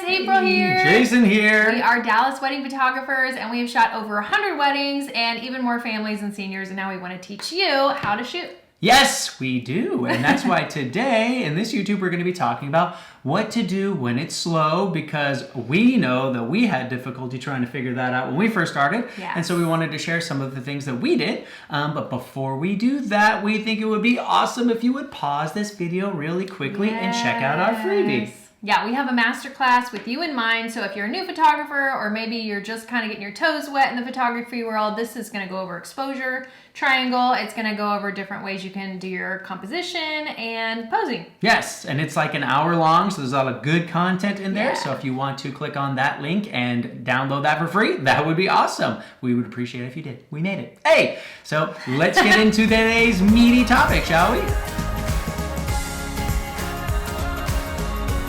April here. Jason here. We are Dallas wedding photographers, and we have shot over 100 weddings and even more families and seniors, and now we want to teach you how to shoot. Yes, we do. And that's why today in this YouTube, we're going to be talking about what to do when it's slow, because we know that we had difficulty trying to figure that out when we first started. Yes. And so we wanted to share some of the things that we did. But before we do that, we think it would be awesome if you would pause this video really quickly and check out our freebie. Yeah, we have a masterclass with you in mind. So if you're a new photographer, or maybe you're just kind of getting your toes wet in the photography world, this is going to go over exposure, triangle. It's going to go over different ways you can do your composition and posing. Yes, and it's like an hour long, so there's a lot of good content in there. Yeah. So if you want to click on that link and download that for free, that would be awesome. We would appreciate it if you did. We made it. Hey, so let's get into today's meaty topic, shall we?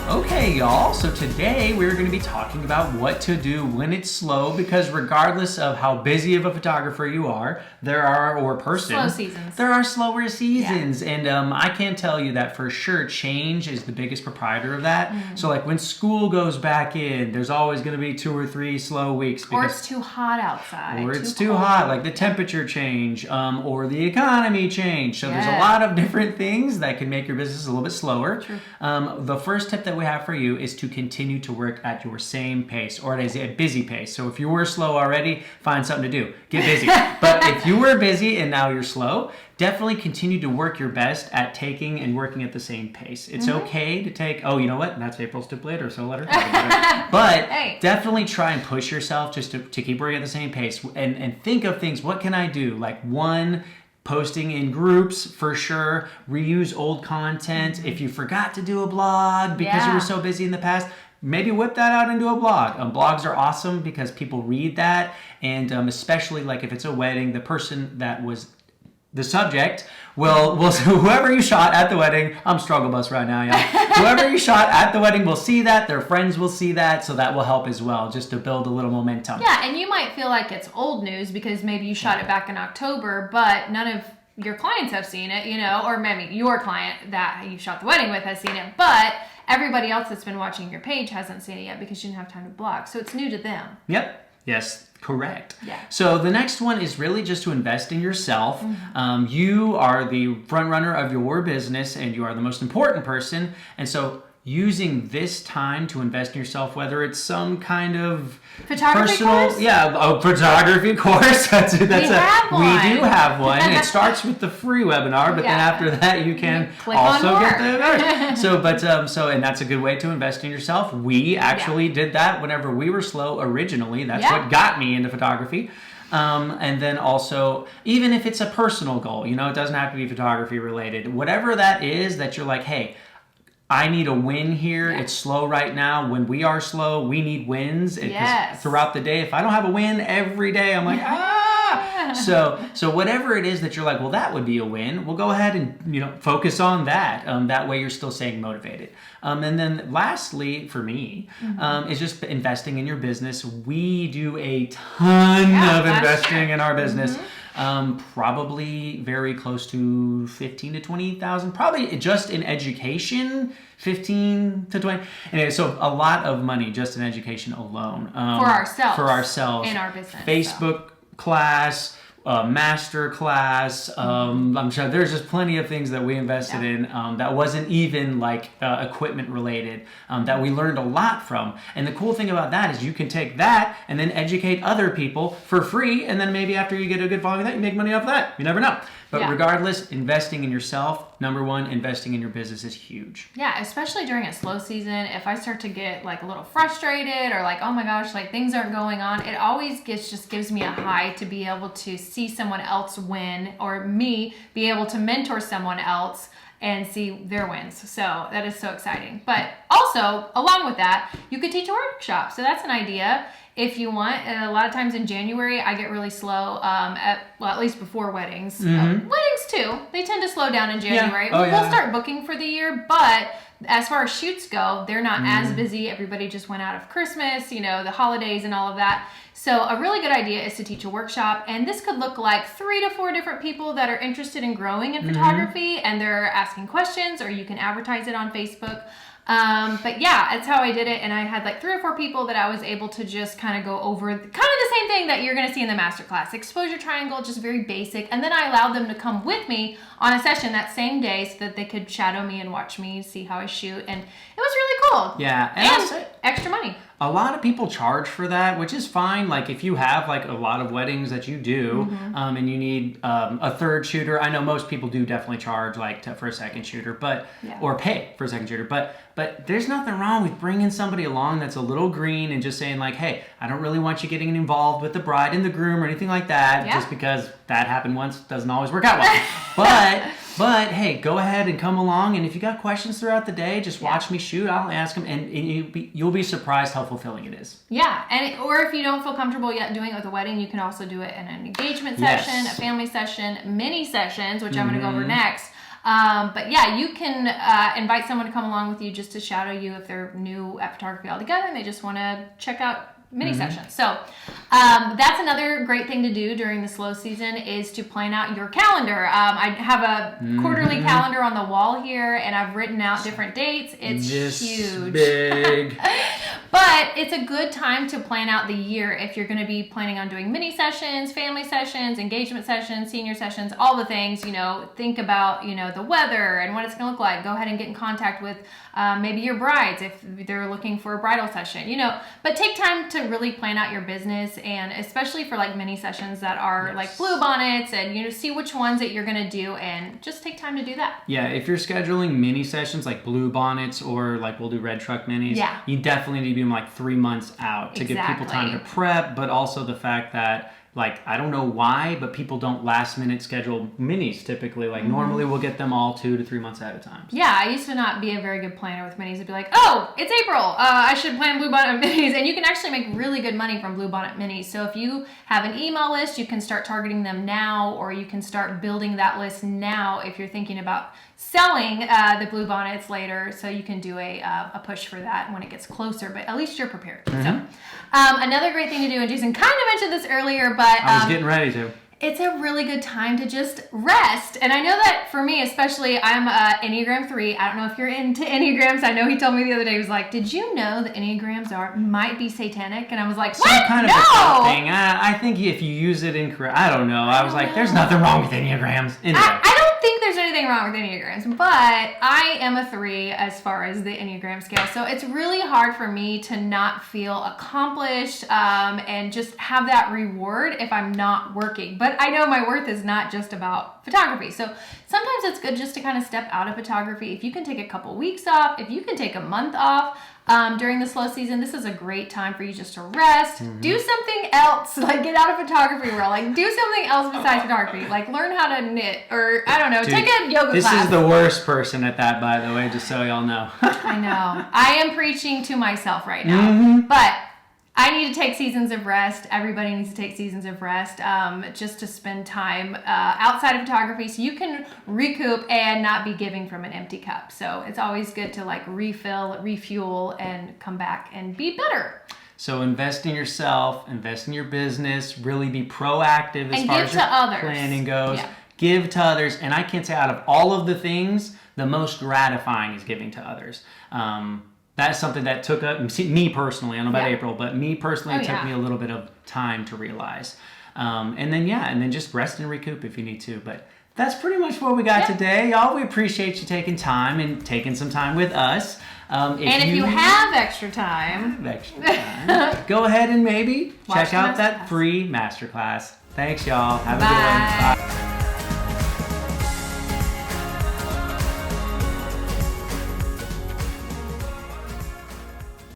Okay, y'all, so today we're going to be talking about what to do when it's slow, because regardless of how busy of a photographer you are, or person, slow seasons. There are slower seasons. Yeah. And I can tell you that for sure change is the biggest proprietor of that. Mm-hmm. So like when school goes back in, there's always going to be 2 or 3 slow weeks. Or it's too hot outside. Or it's too hot, like the temperature change, or the economy change. So there's a lot of different things that can make your business a little bit slower. True. The first tip that we have for you is to continue to work at your same pace, or at a busy pace. So if you were slow already, find something to do. Get busy. But if you were busy and now you're slow, definitely continue to work your best at taking and working at the same pace. It's okay to take, you know what? That's April's tip later, so let her. But definitely try and push yourself just to keep working at the same pace, and think of things. What can I do? Like posting in groups for sure. Reuse old content. If you forgot to do a blog because you were so busy in the past, maybe whip that out into a blog. Blogs are awesome because people read that, and especially like if it's a wedding, the person that was the subject will whoever you shot at the wedding, I'm struggle bus right now, y'all. Whoever you shot at the wedding will see that, their friends will see that, so that will help as well, just to build a little momentum. Yeah, and you might feel like it's old news because maybe you shot it back in October, but none of your clients have seen it, or maybe your client that you shot the wedding with has seen it, but everybody else that's been watching your page hasn't seen it yet because you didn't have time to blog, so it's new to them. Yep. Yes, correct. Yeah. So the next one is really just to invest in yourself. Mm-hmm. You are the front runner of your business, and you are the most important person. And so using this time to invest in yourself, whether it's some kind of photography course? Photography course. We do have one. It starts with the free webinar, but then after that you can also get the and that's a good way to invest in yourself. We actually did that whenever we were slow originally. That's what got me into photography. And then also, even if it's a personal goal, it doesn't have to be photography related. Whatever that is that you're like, hey, I need a win here. Yeah. It's slow right now. When we are slow, we need wins. Because throughout the day, if I don't have a win every day, I'm like, So whatever it is that you're like, well, that would be a win. We'll go ahead and focus on that. That way, you're still staying motivated. And then lastly, for me, is just investing in your business. We do a ton of investing in our business. Probably very close to 15 to 20,000, probably just in education, 15 to 20. Anyway, so a lot of money just in education alone. For ourselves. In our business. Facebook class, master class. I'm sure there's just plenty of things that we invested in that wasn't even like equipment related, that we learned a lot from. And the cool thing about that is you can take that and then educate other people for free, and then maybe after you get a good following of that, you make money off of that. You never know. But regardless, investing in yourself, number one, investing in your business is huge. Yeah, especially during a slow season. If I start to get like a little frustrated or like, oh my gosh, like things aren't going on, it always gives me a high to be able to see someone else win, or me be able to mentor someone else and see their wins. So that is so exciting. But also, along with that, you could teach a workshop. So that's an idea. If you want. And a lot of times in January, I get really slow, at least before weddings. Weddings too. They tend to slow down in January. We'll start booking for the year, but as far as shoots go, they're not as busy. Everybody just went out of Christmas, the holidays and all of that. So a really good idea is to teach a workshop, and this could look like 3 to 4 different people that are interested in growing in photography, and they're asking questions, or you can advertise it on Facebook. But yeah, that's how I did it. And I had like 3 or 4 people that I was able to just kind of go over kind of the same thing that you're going to see in the masterclass. Exposure triangle, just very basic. And then I allowed them to come with me on a session that same day so that they could shadow me and watch me, see how I shoot. And it was really cool. Yeah. And extra money. A lot of people charge for that, which is fine. Like if you have like a lot of weddings that you do, and you need a third shooter, I know most people do definitely charge like for a second shooter, but or pay for a second shooter. But there's nothing wrong with bringing somebody along that's a little green and just saying like, hey, I don't really want you getting involved with the bride and the groom or anything like that, just because that happened once doesn't always work out well. But hey, go ahead and come along, and if you got questions throughout the day, just watch me shoot. I'll ask them, and you'll be surprised how fulfilling it is. Yeah, or if you don't feel comfortable yet doing it with a wedding, you can also do it in an engagement session, a family session, mini sessions, which I'm going to go over next. But yeah, you can invite someone to come along with you just to shadow you if they're new at photography altogether and they just want to check out mini sessions. So that's another great thing to do during the slow season is to plan out your calendar. I have a quarterly calendar on the wall here, and I've written out different dates. It's huge. Big. But it's a good time to plan out the year if you're going to be planning on doing mini sessions, family sessions, engagement sessions, senior sessions, all the things. Think about the weather and what it's going to look like. Go ahead and get in contact with maybe your brides if they're looking for a bridal session. But take time to really plan out your business, and especially for like mini sessions that are like blue bonnets, and see which ones that you're going to do, and just take time to do that. Yeah, if you're scheduling mini sessions like blue bonnets or like we'll do red truck minis, you definitely need to be like 3 months out to give people time to prep, but also the fact that like, I don't know why, but people don't last minute schedule minis typically. Like normally we'll get them all 2 to 3 months at a time. Yeah, I used to not be a very good planner with minis. I'd be like, oh, it's April. I should plan blue bonnet minis. And you can actually make really good money from blue bonnet minis. So if you have an email list, you can start targeting them now, or you can start building that list now if you're thinking about selling the blue bonnets later. So you can do a push for that when it gets closer, but at least you're prepared. So another great thing to do, and Jason kind of mentioned this earlier, but I was getting ready to. It's a really good time to just rest. And I know that for me, especially, I'm Enneagram 3. I don't know if you're into Enneagrams. I know he told me the other day, he was like, did you know that Enneagrams might be satanic? And I was like, what? Some kind of a thing. I think if you use it incorrect, I don't know. I was like, there's nothing wrong with Enneagrams. Anyway. I don't think there's anything wrong with Enneagrams, but I am a 3 as far as the Enneagram scale. So it's really hard for me to not feel accomplished and just have that reward if I'm not working. But I know my worth is not just about photography. So sometimes it's good just to kind of step out of photography. If you can take a couple weeks off, if you can take a month off during the slow season, this is a great time for you just to rest, do something else, like get out of photography world, like do something else besides photography, like learn how to knit, or I don't know, take a yoga class. This is the worst person at that, by the way, just so y'all know. I know. I am preaching to myself right now, but I need to take seasons of rest. Everybody needs to take seasons of rest just to spend time outside of photography so you can recoup and not be giving from an empty cup. So it's always good to like refill, refuel, and come back and be better. So invest in yourself, invest in your business, really be proactive as far as your planning goes. Yeah. Give to others. And I can say out of all of the things, the most gratifying is giving to others. That's something that took me personally, I don't know about April, but me personally, it took me a little bit of time to realize. And then just rest and recoup if you need to. But that's pretty much what we got today. Y'all, we appreciate you taking time and taking some time with us. If you have extra time, go ahead and maybe check out that free masterclass. Thanks, y'all. Have a good one. Bye.